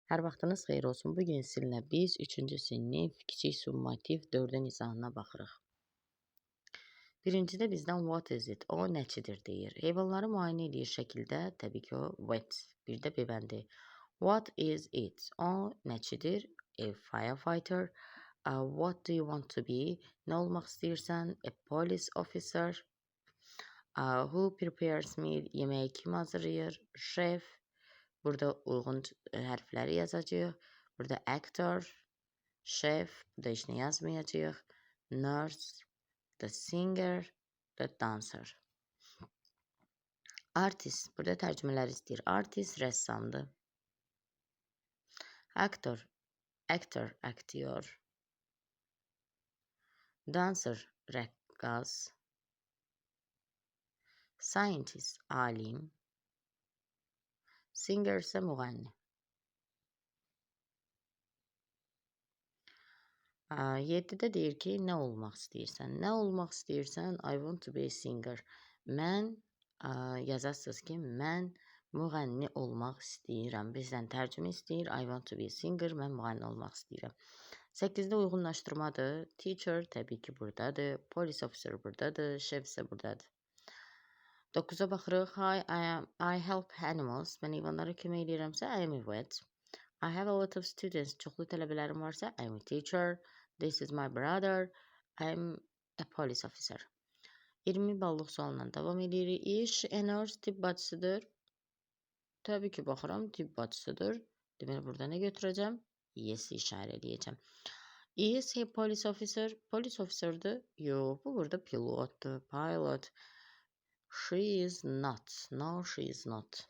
Hər vaxtınız xeyir olsun. Bu gün sizinlə biz 3-cü sinif kiçik summativ 4-ün izahına baxırıq. Birincidə bizdən what is it? O nəçidir deyir. Heyvanları müayinə edir şəkildə, təbii ki o what. Bir də bebəndi. What is it? O nəçidir? A firefighter. What do you want to be? Nə olmaq istəyirsən? A police officer. Who prepares meal? Yeməyi kim hazırlayır? Chef. Burada uyğun hərfləri yazacağıq. Burada actor, chef, burada heç nə yazmayacağıq. Nurse, the singer, the dancer. Artist, burada tərcümələr istəyir. Artist rəssamdır. Actor, aktyor. Dancer, rəqqas. Scientist, alim. Singer isə müğənni. 7-də deyir ki, nə olmaq istəyirsən? Nə olmaq istəyirsən? I want to be a singer. Mən yazasınız ki, mən müğənni olmaq istəyirəm. Bizdən tərcümə istəyir. I want to be a singer. Mən müğənni olmaq istəyirəm. 8-də uyğunlaşdırmadır. Teacher təbii ki buradadır. Police officer buradadır. Chef isə buradadır. 9-a baxırıq. Hi, I help animals. Mən heyvanlara kömək edirəmsə, I am a vet. I have a lot of students. Çoxlu tələbələrim varsa, I am a teacher. This is my brother. I am a police officer. 20 ballıq sualla davam edirik. İş, a nurse, tibb bacısıdır. Təbii ki, baxıram, tibb bacısıdır. Deməli, burada nə götürəcəm? Yes-i işarə edəcəm. Is he police officer? Police officer'dır. Yox, bu burada pilotdur. Pilot. She is not. No, she is not.